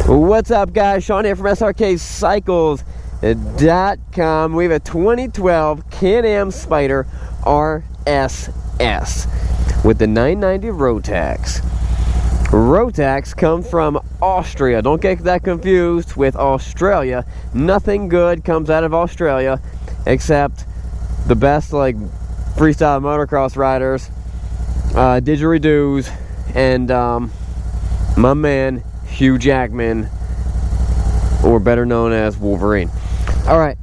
What's up, guys? Sean here from Srkcycles.com. We have a 2012 Can-Am Spyder RSS with the 990 Rotax. Rotax comes from Austria. Don't get that confused with Australia. Nothing good comes out of Australia except the best like freestyle motocross riders, didgeridoos, and my man Hugh Jackman, or better known as Wolverine. All right.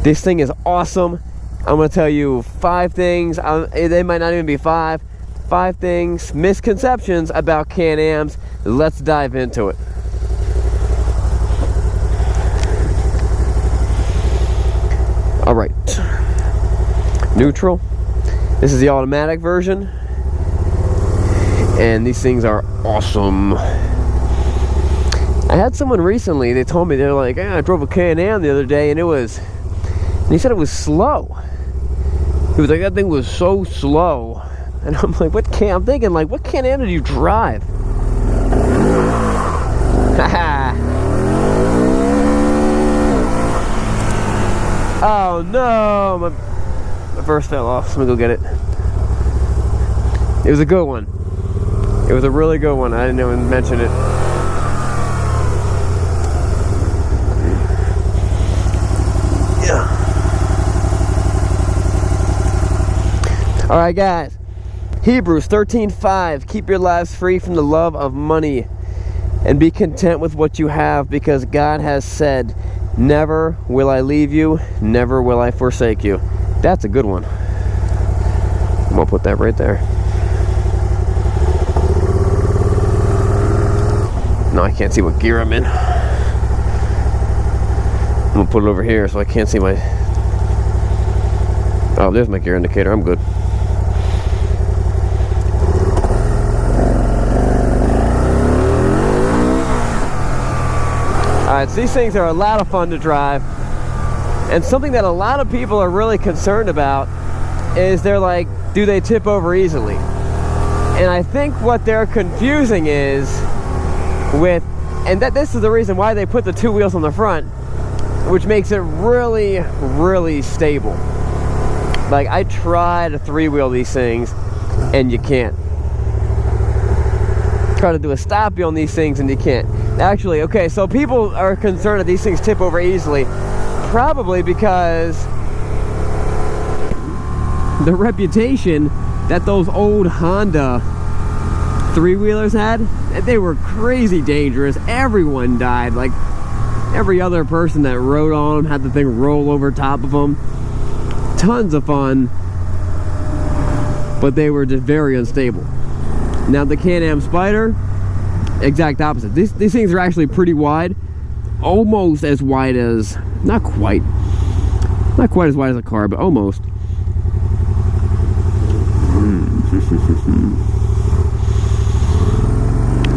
This thing is awesome. I'm going to tell you 5 things. They might not even be 5. 5 things, misconceptions about Can-Ams. Let's dive into it. All right. Neutral. This is the automatic version. And these things are awesome. I had someone recently, they told me, they're like, I drove a Can-Am the other day and he said it was slow. He was like, that thing was so slow. And I'm like, I'm thinking like, what Can-Am did you drive? Oh no, my verse fell off. Let me go get it. It was a good one. It was a really good one. I didn't even mention it. Yeah. Alright, guys. Hebrews 13:5. Keep your lives free from the love of money and be content with what you have, because God has said, never will I leave you, never will I forsake you. That's a good one. I'm going to put that right there. No, I can't see what gear I'm in. I'm gonna put it over here so I can't see my... Oh, there's my gear indicator. I'm good. Alright, so these things are a lot of fun to drive. And something that a lot of people are really concerned about is they're like, do they tip over easily? And I think what they're confusing is this is the reason why they put the 2 wheels on the front, which makes it really, really stable. Like, I tried to 3-wheel these things and you can't. Try to do a stop-wheel on these things and you can't. Actually, okay, so people are concerned that these things tip over easily, probably because the reputation that those old Honda 3-wheelers had, they were crazy dangerous. Everyone died. Like, every other person that rode on them had the thing roll over top of them. Tons of fun, but they were just very unstable. Now the Can-Am Spyder, exact opposite. These things are actually pretty wide, almost as wide as, not quite as wide as a car, but almost.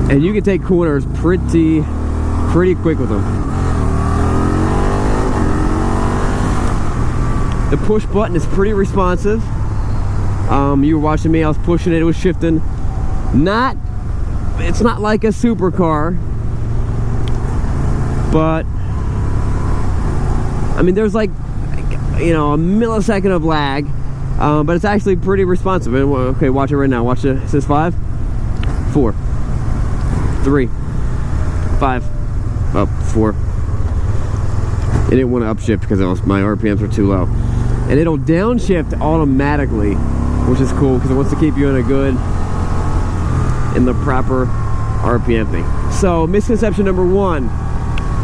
And you can take corners pretty quick with them. The push button is pretty responsive. You were watching me, I was pushing it, it was shifting. It's not like a supercar, but I mean, there's like, you know, a millisecond of lag, but it's actually pretty responsive. Okay, watch it right now. Watch it. It says 5, 4, 3, 5, up, 4. It didn't want to upshift because my RPMs were too low. And it'll downshift automatically, which is cool because it wants to keep you in the proper RPM thing. So, misconception number 1,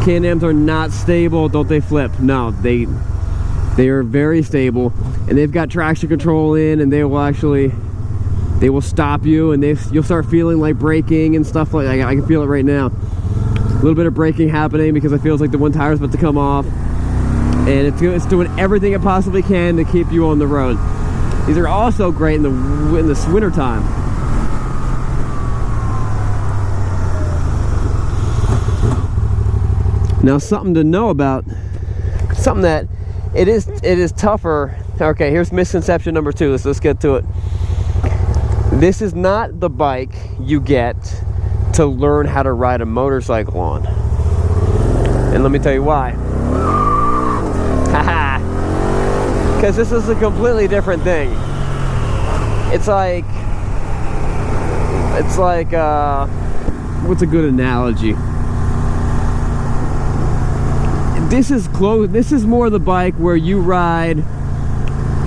Can-Ams are not stable. Don't they flip? No, they are very stable, and they've got traction control in, and they will stop you, and you'll start feeling like braking and stuff like that. I can feel it right now. A little bit of braking happening because it feels like the one tire's about to come off, and it's doing everything it possibly can to keep you on the road. These are also great in the winter time. Now, something to know about, something that it is tougher. Okay, here's misconception number 2. Let's get to it. This is not the bike you get to learn how to ride a motorcycle on. And let me tell you why. Haha. Because this is a completely different thing. It's like, what's a good analogy? This is more the bike where you ride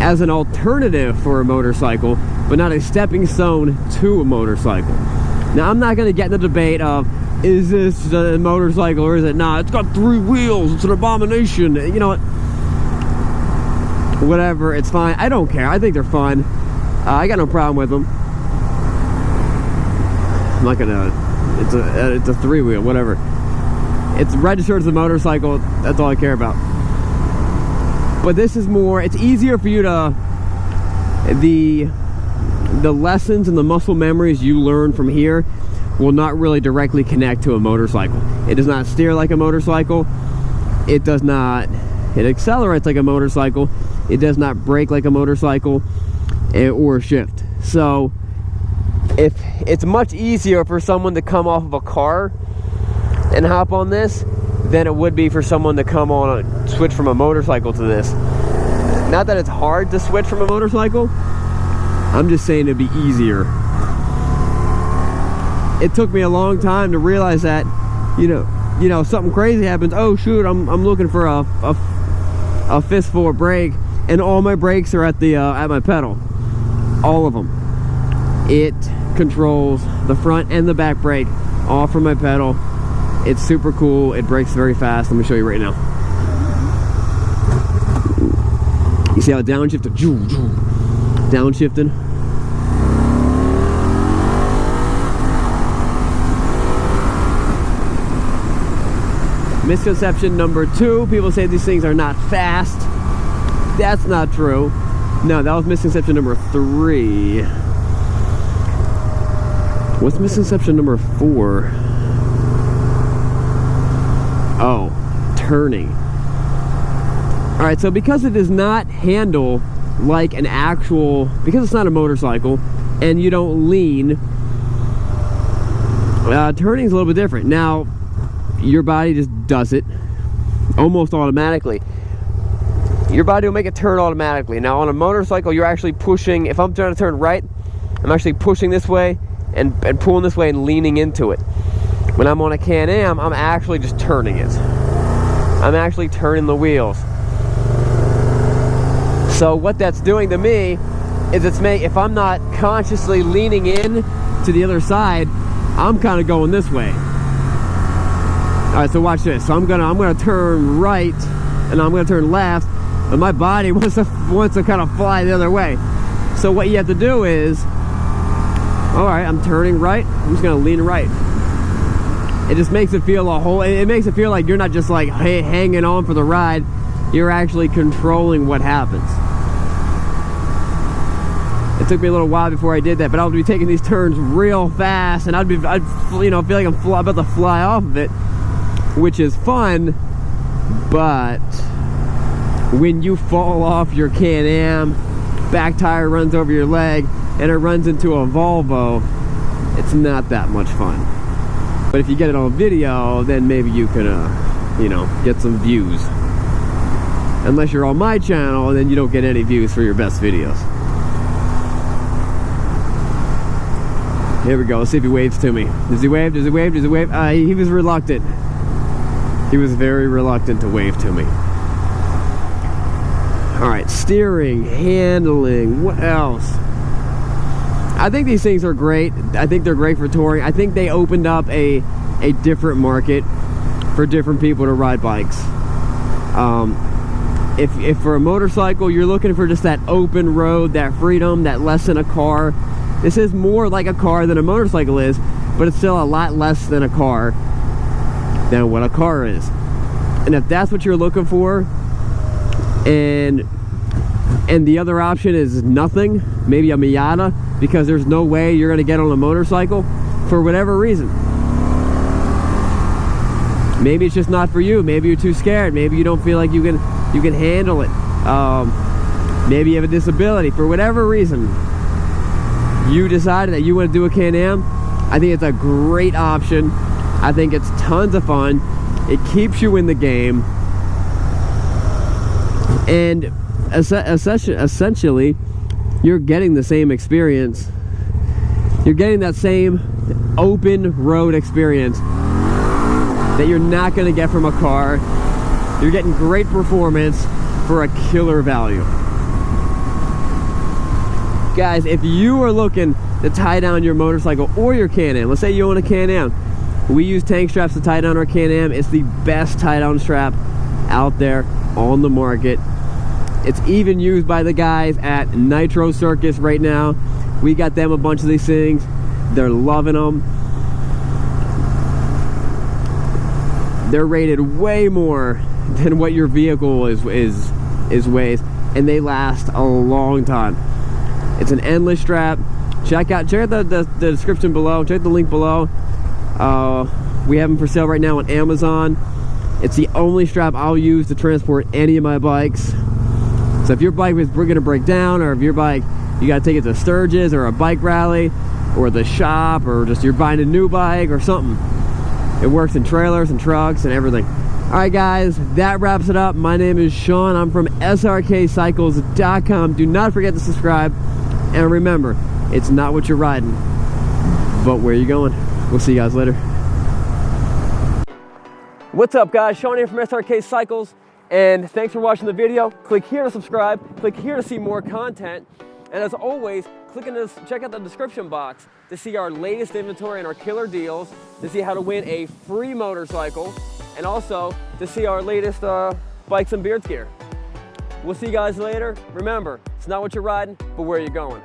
as an alternative for a motorcycle, but not a stepping stone to a motorcycle. Now, I'm not going to get in the debate of, is this a motorcycle or is it not? It's got 3 wheels, it's an abomination. You know what? Whatever, it's fine. I don't care. I think they're fun. I got no problem with them. I'm not gonna, it's a 3-wheel, whatever. It's registered as a motorcycle, that's all I care about. But this is more, it's easier for you to, the lessons and the muscle memories you learn from here will not really directly connect to a motorcycle. It does not steer like a motorcycle. It does not, it accelerates like a motorcycle. It does not brake like a motorcycle or shift. So if it's much easier for someone to come off of a car and hop on this than it would be for someone to come on switch from a motorcycle to this. Not that it's hard to switch from a motorcycle, I'm just saying it'd be easier. It took me a long time to realize that, you know, something crazy happens. Oh shoot, I'm looking for a fistful of brake, and all my brakes are at the at my pedal, all of them. It controls the front and the back brake all from my pedal. It's super cool. It brakes very fast. Let me show you right now. You see how it downshifted? Downshifted. Misconception number 2, people say these things are not fast. That's not true. No, that was misconception number 3. What's misconception number 4? Oh, turning. Alright, so because it does not handle like an actual, because it's not a motorcycle and you don't lean, turning is a little bit different. Now, your body just does it almost automatically. Your body will make it turn automatically. Now, on a motorcycle, you're actually pushing. If I'm trying to turn right, I'm actually pushing this way and pulling this way and leaning into it. When I'm on a Can-Am, I'm actually just turning it. I'm actually turning the wheels. So what that's doing to me is if I'm not consciously leaning in to the other side, I'm kind of going this way. All right, so watch this. So I'm gonna turn right, and I'm gonna turn left, but my body wants to kind of fly the other way. So what you have to do is, all right, I'm turning right. I'm just gonna lean right. It just makes it feel it makes it feel like you're not just like hanging on for the ride. You're actually controlling what happens. It took me a little while before I did that, but I would be taking these turns real fast, and I'd feel like I'm about to fly off of it, which is fun. But when you fall off your Can-Am, back tire runs over your leg, and it runs into a Volvo, it's not that much fun. But if you get it on video, then maybe you can, get some views. Unless you're on my channel, then you don't get any views for your best videos. Here we go. Let's see if he waves to me. Does he wave? Does he wave? Does he wave? He was reluctant. He was very reluctant to wave to me. Alright, steering, handling, what else? I think these things are great. I think they're great for touring. I think they opened up a different market for different people to ride bikes. If for a motorcycle you're looking for just that open road, that freedom, that less than a car, this is more like a car than a motorcycle is, but it's still a lot less than a car than what a car is. And if that's what you're looking for, and the other option is nothing, maybe a Miata, because there's no way you're going to get on a motorcycle for whatever reason. Maybe it's just not for you. Maybe you're too scared. Maybe you don't feel like you can handle it. Maybe you have a disability. For whatever reason, you decided that you want to do a Can-Am, I think it's a great option. I think it's tons of fun. It keeps you in the game. And essentially, you're getting the same experience. You're getting that same open road experience that you're not going to get from a car. You're getting great performance for a killer value. Guys, if you are looking to tie down your motorcycle or your Can-Am, let's say you own a Can-Am, we use tank straps to tie down our Can-Am. It's the best tie down strap out there on the market. It's even used by the guys at Nitro Circus right now. We got them a bunch of these things. They're loving them. They're rated way more than what your vehicle is weighs, and they last a long time. It's an endless strap. Check out the description below. Check the link below. We have them for sale right now on Amazon. It's the only strap I'll use to transport any of my bikes. So if your bike is going to break down, or if your bike, you got to take it to Sturgis or a bike rally or the shop, or just you're buying a new bike or something, it works in trailers and trucks and everything. Alright guys, that wraps it up. My name is Sean. I'm from Srkcycles.com. Do not forget to subscribe. And remember, it's not what you're riding, but where you're going. We'll see you guys later. What's up guys? Sean here from Srkcycles. And thanks for watching the video. Click here to subscribe. Click here to see more content. And as always, check out the description box to see our latest inventory and our killer deals, to see how to win a free motorcycle, and also to see our latest bikes and beards gear. We'll see you guys later. Remember, it's not what you're riding, but where you're going.